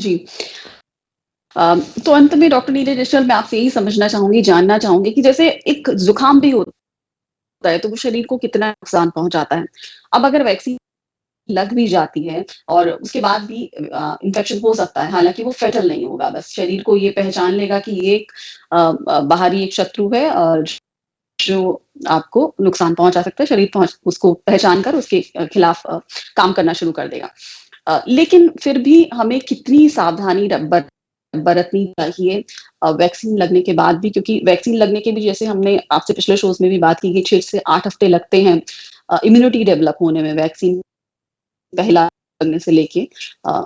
जी। तो अंत में डॉक्टर नीरज निश्चल मैं आपसे यही समझना चाहूँगी, जानना चाहूँगी कि जैसे एक ज़ुकाम भी होता है, तो वो शरीर को कितना नुकसान पहुँचाता है। अब अगर वैक्सीन लग भी जाती है और उसके बाद भी इन्फेक्शन हो सकता है, हालाँकि वो फ़ेटल नहीं होगा, बस शरीर को ये पहचान लेगा कि ये एक बाहरी एक शत्रु है जो आपको नुकसान पहुँचा सकता है, शरीर उसको पहचान कर उसके खिलाफ काम करना शुरू कर देगा। लेकिन फिर भी हमें कितनी सावधानी बरतनी चाहिए वैक्सीन लगने के बाद भी, क्योंकि वैक्सीन लगने के भी जैसे हमने आपसे पिछले शोज़ में भी बात की कि 6 से 8 हफ्ते लगते हैं इम्यूनिटी डेवलप होने में वैक्सीन पहला लगने से लेके। अ,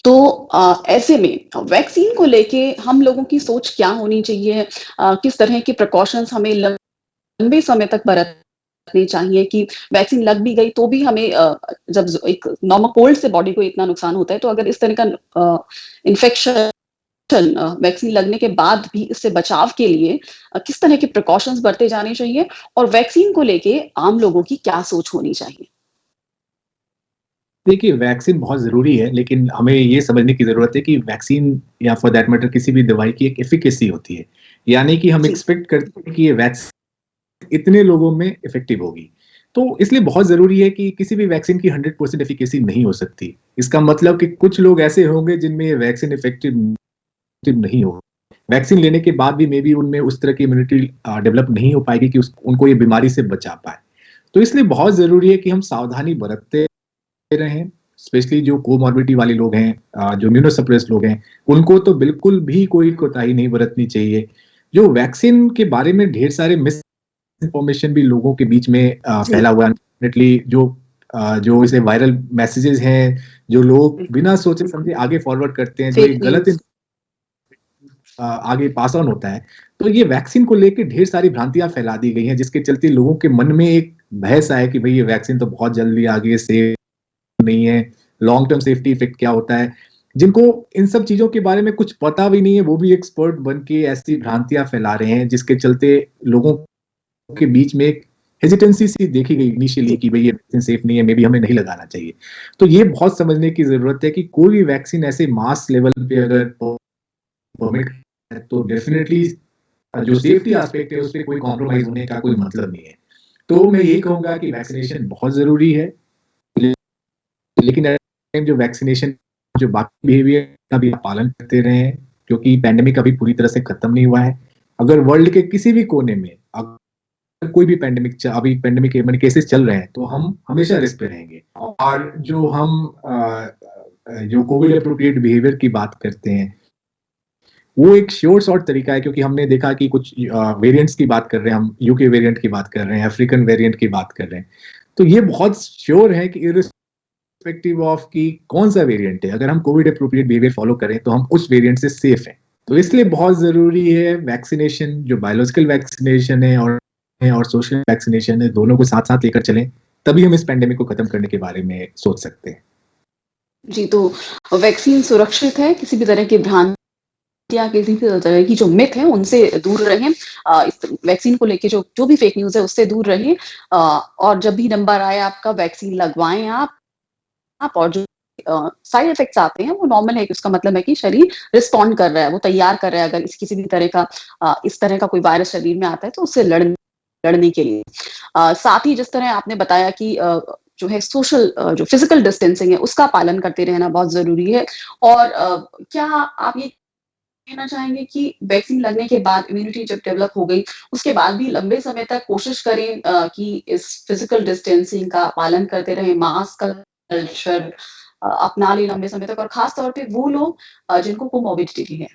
तो ऐसे में वैक्सीन को लेके हम लोगों की सोच क्या होनी चाहिए? किस तरह के प्रिकॉशंस हमें लंबे समय तक बरतने चाहिए कि वैक्सीन लग भी गई तो भी हमें जब एक नॉर्मल कोल्ड से बॉडी को इतना नुकसान होता है, तो अगर इस तरह का इन्फेक्शन वैक्सीन लगने के बाद भी इससे बचाव के लिए किस तरह के प्रिकॉशंस बरते जाने चाहिए और वैक्सीन को लेके आम लोगों की क्या सोच होनी चाहिए? देखिए, वैक्सीन बहुत ज़रूरी है, लेकिन हमें ये समझने की ज़रूरत है कि वैक्सीन या फॉर दैट मैटर किसी भी दवाई की एक एफ़िकेसी होती है। यानी कि हम जी, एक्सपेक्ट करते हैं कि ये इतने लोगों में इफ़ेक्टिव होगी। तो इसलिए बहुत ज़रूरी है कि किसी भी वैक्सीन की 100% एफ़िकेसी नहीं हो सकती। इसका मतलब कि कुछ लोग ऐसे होंगे जिनमें ये वैक्सीन इफ़ेक्टिव नहीं हो। वैक्सीन लेने के बाद भी मेबी उनमें उस तरह की इम्यूनिटी डेवलप नहीं हो पाएगी कि उस उनको ये बीमारी से बचा पाए। तो इसलिए बहुत ज़रूरी है कि हम सावधानी बरतते रहें, स्पेशली जो कोमॉर्बिडिटी वाले लोग हैं, जो इम्यूनो सप्रेस्ड लोग हैं, उनको तो बिल्कुल भी कोई कोताही नहीं बरतनी चाहिए। जो वैक्सीन के बारे में ढेर सारे मिस इन्फॉर्मेशन भी लोगों के बीच में जी, फैला हुआ है। अनफॉर्चुनेटली जो इसे वायरल मैसेजेस हैं, जो लोग बिल्कुल। बिना सोचे समझे आगे फॉरवर्ड करते हैं, जो फेक एक गलत न्यूज़। आगे पास ऑन होता है। तो ये वैक्सीन को लेके ढेर सारी भ्रांतियाँ फैला दी गई हैं, जिसके चलते लोगों के मन में एक भय-सा है कि भई ये वैक्सीन तो बहुत जल्दी आ गई है, सेफ नहीं है, लॉन्ग टर्म सेफ्टी इफेक्ट क्या होता है। जिनको इन सब चीज़ों के बारे में कुछ पता भी नहीं है, वो भी एक्सपर्ट बन के ऐसी भ्रांतियाँ फैला रहे हैं, जिसके चलते लोगों के बीच में एक हेजिटेंसी सी देखी गई इनिशियली जी, कि भई ये वैक्सीन सेफ नहीं है, मेबी हमें नहीं लगाना चाहिए। तो ये बहुत समझने की ज़रूरत है कि कोई भी वैक्सीन ऐसे मास लेवल पे अगर परमिट है, तो डेफिनिटली जो सेफ्टी एस्पेक्ट है, उसपे कोई कॉम्प्रोमाइज़ होने का कोई मतलब नहीं है। तो मैं यही कहूँगा कि वैक्सिनेशन बहुत ज़रूरी है, लेकिन एट द टाइम जो वैक्सिनेशन जो बाकी बिहेवियर का भी आप पालन करते रहें, क्योंकि पैंडेमिक अभी पूरी तरह से खत्म नहीं हुआ है। अगर वर्ल्ड के किसी भी कोने में अगर कोई भी अभी पैंडेमिक के माने केसेस चल रहे हैं, तो हम हमेशा रिस्क पे रहेंगे। और जो कोविड एप्रोप्रिएट बिहेवियर की बात करते हैं, वो एक श्योर शॉर्ट तरीका है, क्योंकि हमने देखा कि कुछ वेरिएंट्स की बात कर रहे हैं हम, यूके वेरिएंट की बात कर रहे हैं, अफ्रीकन वेरिएंट की बात कर रहे हैं। तो ये बहुत श्योर है कि इर्रिस्पेक्टिव ऑफ कि कौन-सा वेरिएंट है, अगर हम कोविड एप्रोप्रिएट बिहेवियर फॉलो करें, तो हम उस वेरिएंट से सेफ हैं। तो इसलिए बहुत ज़रूरी है वैक्सिनेशन, जो बायोलॉजिकल वैक्सिनेशन है और सोशल वैक्सिनेशन है, दोनों को साथ-साथ लेकर चलें, तभी हम इस पैंडेमिक को खत्म करने के बारे में सोच सकते हैं। जी, तो वैक्सीन सुरक्षित है, किसी भी तरह की भ्रांतियाँ, किसी भी तरह की जो मिथ है, उनसे दूर रहें। इस वैक्सीन को लेके जो जो भी फेक न्यूज़ है, उससे दूर रहें। और जब भी नंबर आए आपका, वैक्सीन लगवाएँ आप और जो साइड इफ़ेक्ट्स आते हैं, वो नॉर्मल है कि उसका मतलब है कि शरीर रिस्पॉन्ड कर रहा है, वो तैयार कर रहा है, अगर किसी भी तरह का इस तरह का कोई वायरस शरीर में आता है, तो उससे लड़ने के लिए। साथ ही जिस तरह आपने बताया कि जो है सोशल जो फिजिकल डिस्टेंसिंग है उसका पालन करते रहना बहुत ज़रूरी है। और क्या आप ये कहना चाहेंगे कि वैक्सीन लगने के बाद इम्यूनिटी जब डेवलप हो गई, उसके बाद भी लंबे समय तक कोशिश करें कि इस फिजिकल डिस्टेंसिंग का पालन करते रहें, मास्क का कल्चर अपना लें लंबे समय तक और खास तौर पे वो लोग जिनको कोमॉर्बिडिटी है?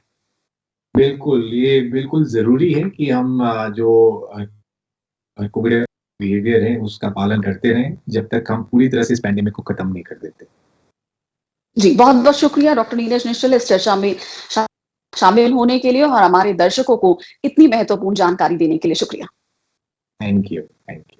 बिल्कुल, ये बिल्कुल ज़रूरी है कि हम कोविड बिहेवियर है, उसका पालन करते रहें, जब तक हम पूरी तरह से इस पैंडेमिक को खत्म नहीं कर देते। जी, बहुत-बहुत शुक्रिया डॉक्टर नीरज निश्चल इस चर्चा में शा शामिल होने के लिए और हमारे दर्शकों को इतनी महत्वपूर्ण जानकारी देने के लिए शुक्रिया। Thank you, thank you.